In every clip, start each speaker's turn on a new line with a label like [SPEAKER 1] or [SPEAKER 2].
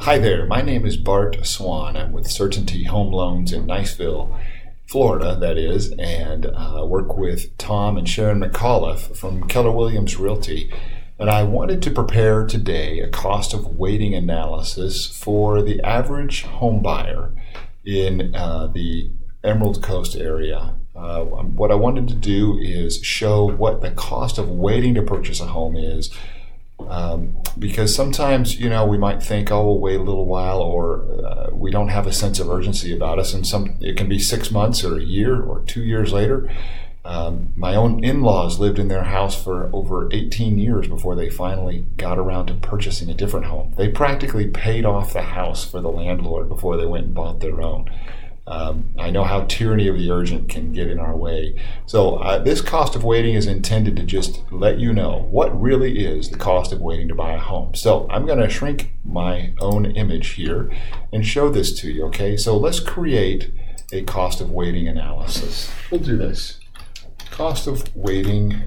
[SPEAKER 1] Hi there, my name is Bart Swan. I'm with Certainty Home Loans in Niceville, Florida, that is, and work with Tom and Sharon McAuliffe from Keller Williams Realty. And I wanted to prepare today a cost of waiting analysis for the average home buyer in the Emerald Coast area. What I wanted to do is show what the cost of waiting to purchase a home is. Because sometimes, we might think, oh, we'll wait a little while, or we don't have a sense of urgency about us, and it can be 6 months or a year or 2 years later. My own in-laws lived in their house for over 18 years before they finally got around to purchasing a different home. They practically paid off the house for the landlord before they went and bought their own. I know how tyranny of the urgent can get in our way. So this cost of waiting is intended to just let you know what really is the cost of waiting to buy a home. So I'm going to shrink my own image here and show this to you, okay? So let's create a cost of waiting analysis. We'll do this. Cost of waiting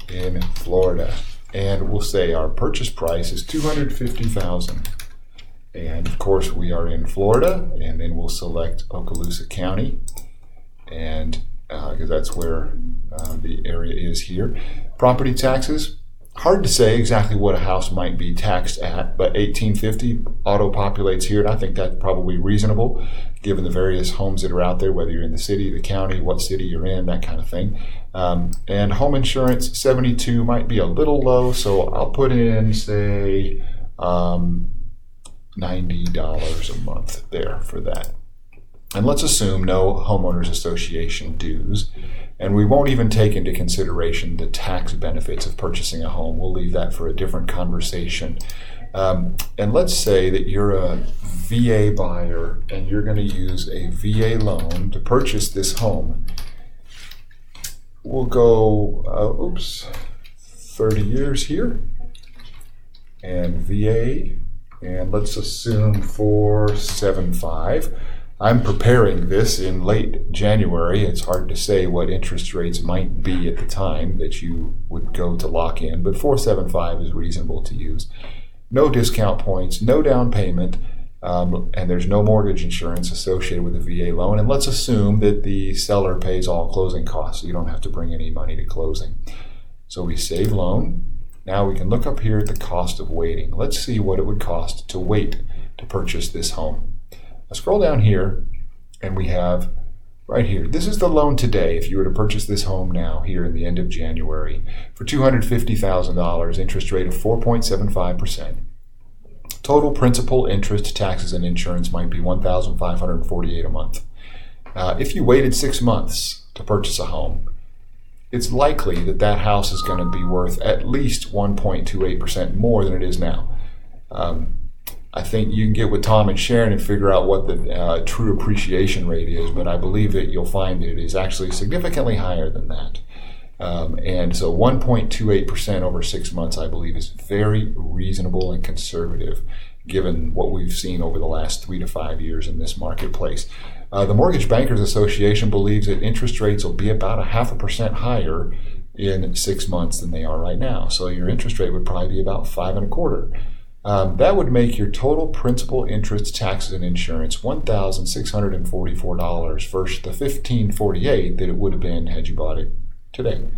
[SPEAKER 1] in Florida. And we'll say our purchase price is $250,000. And of course we are in Florida, and then we'll select Okaloosa County, and because that's where the area is here. Property taxes, hard to say exactly what a house might be taxed at, but $1,850 auto-populates here, and I think that's probably reasonable given the various homes that are out there, whether you're in the city, the county, what city you're in, that kind of thing. And home insurance, $72 might be a little low, so I'll put in, say, $90 a month there for that. And let's assume no homeowners association dues, and we won't even take into consideration the tax benefits of purchasing a home. We'll leave that for a different conversation. And let's say that you're a VA buyer and you're going to use a VA loan to purchase this home. We'll go 30 years here, and VA. And let's assume 4.75. I'm preparing this in late January. It's hard to say what interest rates might be at the time that you would go to lock in, but 4.75 is reasonable to use. No discount points, no down payment, and there's no mortgage insurance associated with the VA loan. And let's assume that the seller pays all closing costs, so you don't have to bring any money to closing. So we save loan. Now we can look up here at the cost of waiting. Let's see what it would cost to wait to purchase this home. I'll scroll down here, and we have right here, this is the loan today if you were to purchase this home now here in the end of January for $250,000, interest rate of 4.75%. Total principal, interest, taxes, and insurance might be $1,548 a month. If you waited 6 months to purchase a home, it's likely that that house is going to be worth at least 1.28% more than it is now. I think you can get with Tom and Sharon and figure out what the true appreciation rate is, but I believe that you'll find that it is actually significantly higher than that. And so 1.28% over 6 months, I believe, is very reasonable and conservative given what we've seen over the last 3 to 5 years in this marketplace. The Mortgage Bankers Association believes that interest rates will be about 0.5% higher in 6 months than they are right now. So your interest rate would probably be about 5.25%. That would make your total principal, interest, taxes, and insurance $1,644 versus the $1,548 that it would have been had you bought it today.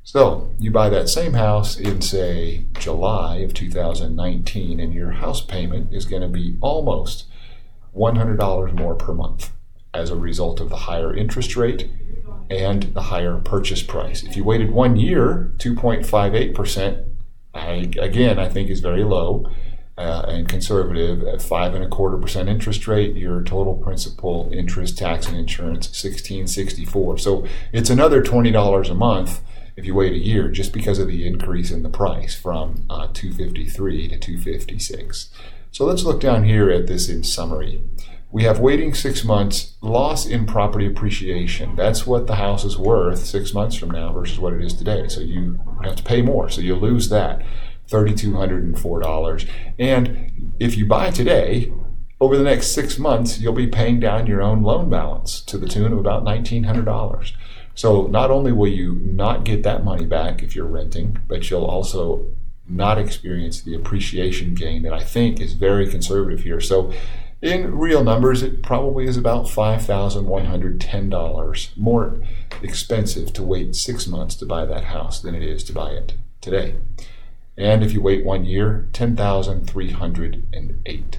[SPEAKER 1] So you buy that same house in, say, July of 2019, and your house payment is going to be almost $100 more per month as a result of the higher interest rate and the higher purchase price. If you waited 1 year, 2.58%, I think is very low and conservative. At 5.25% interest rate, your total principal, interest, tax, and insurance $1,664. So it's another $20 a month if you wait a year, just because of the increase in the price from $253 to $256. So let's look down here at this in summary. We have waiting 6 months, loss in property appreciation. That's what the house is worth 6 months from now versus what it is today. So you have to pay more. So you lose that, $3,204. And if you buy today, over the next 6 months, you'll be paying down your own loan balance to the tune of about $1,900. So not only will you not get that money back if you're renting, but you'll also not experience the appreciation gain that I think is very conservative here. So in real numbers, it probably is about $5,110 more expensive to wait 6 months to buy that house than it is to buy it today. And if you wait 1 year, $10,308.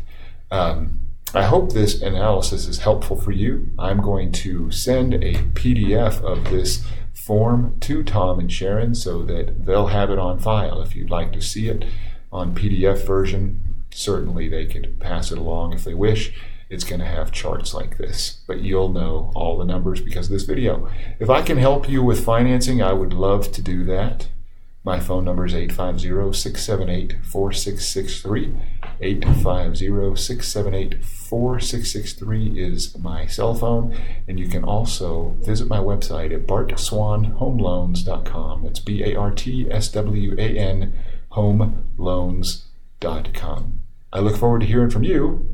[SPEAKER 1] I hope this analysis is helpful for you. I'm going to send a PDF of this form to Tom and Sharon so that they'll have it on file. If you'd like to see it on PDF version, certainly they could pass it along if they wish. It's going to have charts like this, but you'll know all the numbers because of this video. If I can help you with financing, I would love to do that. My phone number is 850-678-4663. 850-678-4663 is my cell phone, and you can also visit my website at bartswanhomeloans.com. It's BARTSWAN homeloans.com. I look forward to hearing from you.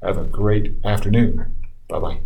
[SPEAKER 1] Have a great afternoon. Bye-bye.